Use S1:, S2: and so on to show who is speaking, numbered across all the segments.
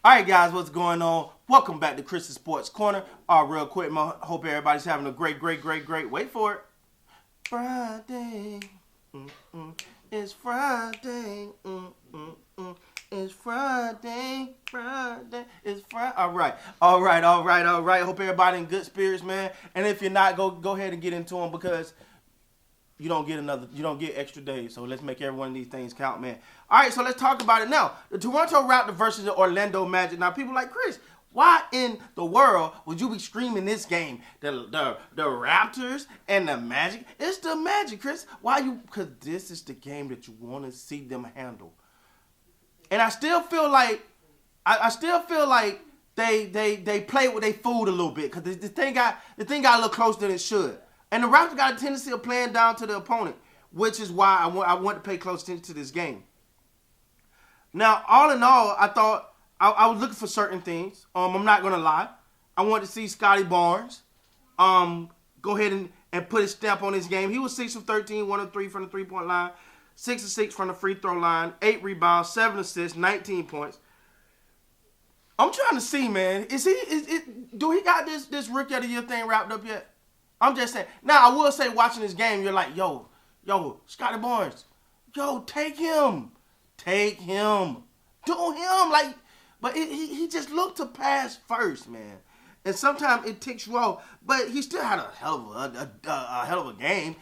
S1: All right, guys, what's going on? Welcome back to Chris's Sports Corner. Real quick, I hope everybody's having a great, wait for it, Friday. It's Friday. It's Friday. It's Friday. All right. Hope everybody in good spirits, man. And if you're not, go ahead and get into them because you don't get extra days. So let's make every one of these things count, man. All right, so let's talk about it now. The Toronto Raptors versus the Orlando Magic. Now, people like, Chris, why in the world would you be screaming this game? The Raptors and the Magic? It's the Magic, Chris. Why you? Because this is the game that you want to see them handle. And I still feel like they played with their food a little bit because the thing got a little closer than it should. And the Raptors got a tendency of playing down to the opponent, which is why I want to pay close attention to this game. Now, all in all, I thought I was looking for certain things. I'm not going to lie. I wanted to see Scotty Barnes go ahead and put his stamp on his game. He was 6 of 13, 1 of 3 from the three-point line, 6 of 6 from the free throw line, 8 rebounds, 7 assists, 19 points. I'm trying to see, man. Do he got this Rookie of the Year thing wrapped up yet? I'm just saying. Now, I will say, watching this game, you're like, yo, Scotty Barnes, take him. Do him. But he just looked to pass first, man. And sometimes it ticks you off. But he still had a hell of a game,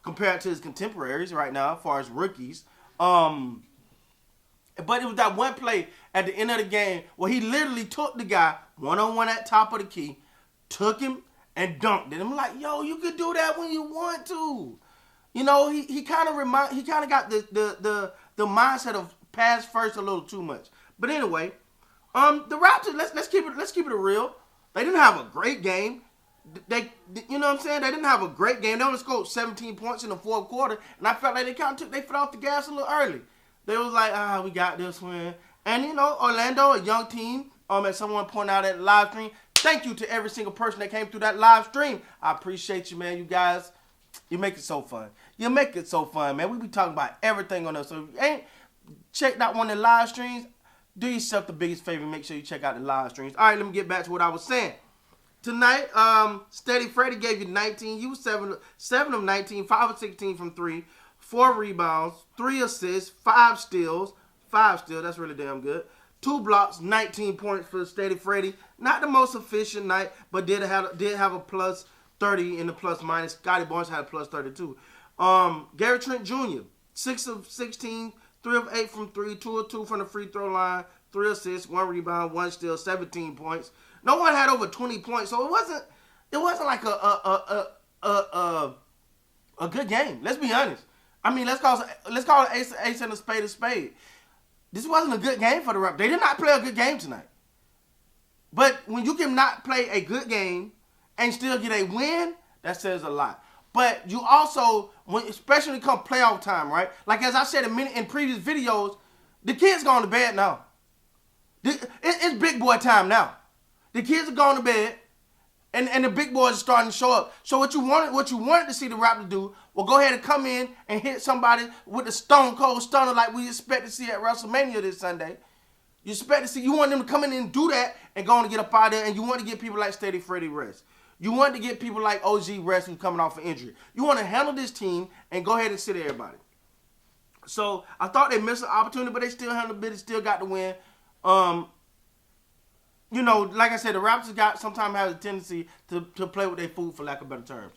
S1: compared to his contemporaries right now, as far as rookies. But it was that one play at the end of the game where he literally took the guy one-on-one at top of the key, took him, and dunked it. I'm like, you could do that when you want to. He kind of got the mindset of pass first a little too much. But anyway, the Raptors, let's keep it real. They didn't have a great game. They didn't have a great game. They only scored 17 points in the fourth quarter, and I felt like they kind of took their foot off the gas a little early. They was like, we got this one. And Orlando, a young team, as someone pointed out at the live stream. Thank you to every single person that came through that live stream. I appreciate you, man. You guys, you make it so fun. Man. We be talking about everything on us. So if you ain't checked out one of the live streams, do yourself the biggest favor. Make sure you check out the live streams. All right, let me get back to what I was saying. Tonight, Steady Freddy gave you 19. He was 7 of 19, 5 of 16 from 3, 4 rebounds, 3 assists, 5 steals. 5 steals, that's really damn good. 2 blocks, 19 points for Steady Freddy. Not the most efficient night, but did have a plus 30 in the plus minus. Scotty Barnes had a plus 32. Gary Trent Jr., 6 of 16, 3 of 8 from 3, 2 of 2 from the free throw line, 3 assists, 1 rebound, 1 steal, 17 points. No one had over 20 points, so it wasn't like a good game. Let's be honest. I mean, let's call it ace and a spade. This wasn't a good game for the Raptors. They did not play a good game tonight. But when you can not play a good game and still get a win, that says a lot. But you also, especially when it comes playoff time, right? Like as I said in previous videos, the kids going to bed now. It's big boy time now. The kids are going to bed, and the big boys are starting to show up. So what you wanted to see the Raptors do, well, go ahead and come in and hit somebody with a stone cold stunner like we expect to see at WrestleMania this Sunday. You want them to come in and do that and go on and get up out of there, and you want to get people like Steady Freddy rest. You want to get people like OG rest who's coming off an injury. You want to handle this team and go ahead and sit everybody. So I thought they missed an opportunity, but they still handled it. They still got the win. Like I said, the Raptors sometimes have a tendency to play with their food, for lack of better terms.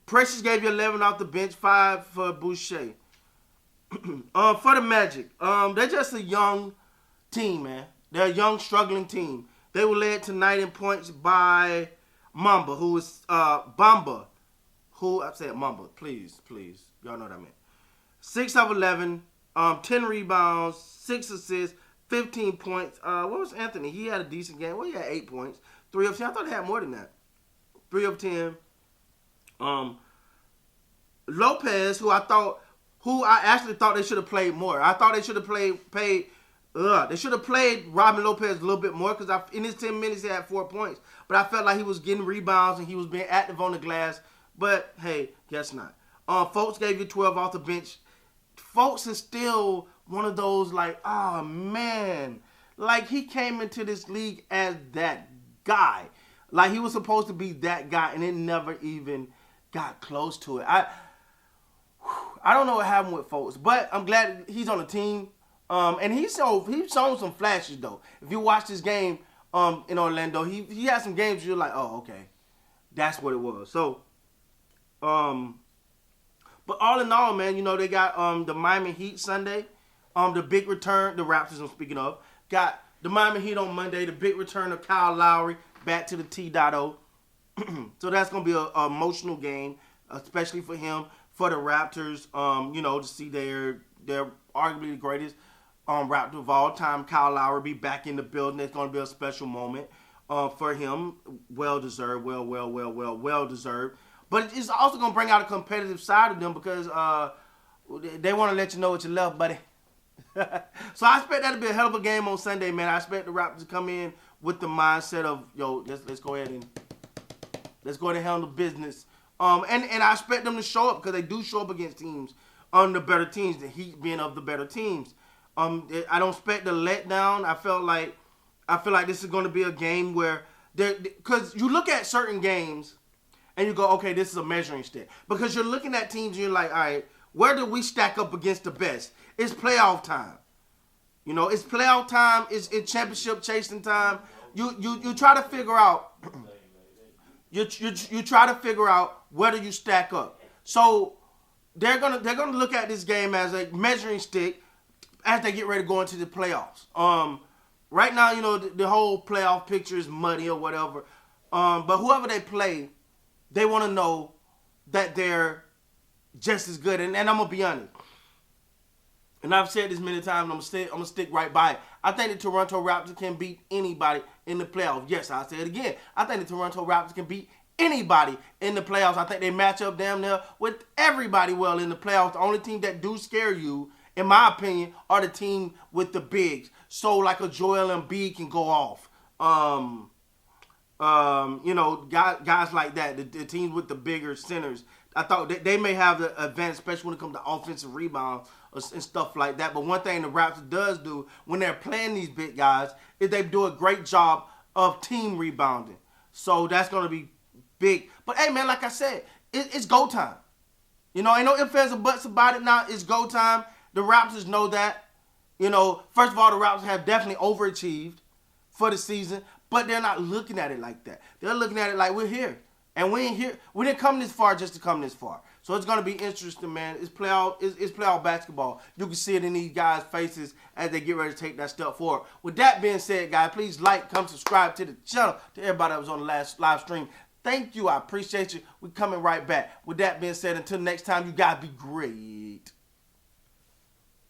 S1: Precious gave you 11 off the bench, 5 for Boucher. For the Magic, they're just a young team, man. They're a young, struggling team. They were led tonight in points by Mamba, who is Bamba. I said Mamba, please. Y'all know what I meant. 6 of 11, 10 rebounds, 6 assists, 15 points. What was Anthony? He had a decent game. Well, he had 8 points. 3 of 10. I thought he had more than that. 3 of 10. Lopez, who I actually thought they should have played more. I thought they should have they should have played Robin Lopez a little bit more because in his 10 minutes he had 4 points. But I felt like he was getting rebounds and he was being active on the glass. But hey, guess not. Folks gave you 12 off the bench. Fultz is still one of those like, oh man, like he came into this league as that guy. Like he was supposed to be that guy, and it never even got close to it. I don't know what happened with Fultz, but I'm glad he's on the team. And he's shown some flashes though. If you watch this game in Orlando, he had some games you're like, oh okay, that's what it was. So, but all in all, man, they got the Miami Heat Sunday, the big return. The Raptors I'm speaking of got the Miami Heat on Monday. The big return of Kyle Lowry back to the T.O. So that's gonna be a emotional game, especially for him, for the Raptors. To see they're arguably the greatest Raptor of all time. Kyle Lowry be back in the building. It's gonna be a special moment for him. Well deserved. Well deserved. But it's also gonna bring out a competitive side of them because they want to let you know what you love, buddy. So I expect that to be a hell of a game on Sunday, man. I expect the Raptors to come in with the mindset of, let's go ahead and handle business. And I expect them to show up because they do show up against teams on the better teams. The Heat being of the better teams. I don't expect the letdown. I feel like this is going to be a game where because you look at certain games and you go, okay, this is a measuring stick because you're looking at teams and you're like, all right, where do we stack up against the best? It's playoff time. It's playoff time. It's championship chasing time. You try to figure out. You try to figure out where do you stack up. So they're gonna look at this game as a measuring stick as they get ready to go into the playoffs. Right now, the whole playoff picture is muddy or whatever. But whoever they play, they want to know that they're just as good. And I'm gonna be honest. And I've said this many times, I'm gonna stick right by it. I think the Toronto Raptors can beat anybody in the playoffs. Yes, I'll say it again. I think the Toronto Raptors can beat anybody in the playoffs. I think they match up damn near with everybody well in the playoffs. The only team that do scare you, in my opinion, are the team with the bigs. So like a Joel Embiid can go off. Guys like that, the teams with the bigger centers. I thought they may have the advantage, especially when it comes to offensive rebounds and stuff like that. But one thing the Raptors does do when they're playing these big guys is they do a great job of team rebounding. So that's going to be big. But, hey, man, like I said, it's go time. Ain't no ifs, ands, or buts about it now. It's go time. The Raptors know that. First of all, the Raptors have definitely overachieved for the season, but they're not looking at it like that. They're looking at it like we're here. And we ain't here. We didn't come this far just to come this far. So it's going to be interesting, man. It's playoff basketball. You can see it in these guys' faces as they get ready to take that step forward. With that being said, guys, please like, come subscribe to the channel. To everybody that was on the last live stream, thank you. I appreciate you. We're coming right back. With that being said, until next time, you guys be great.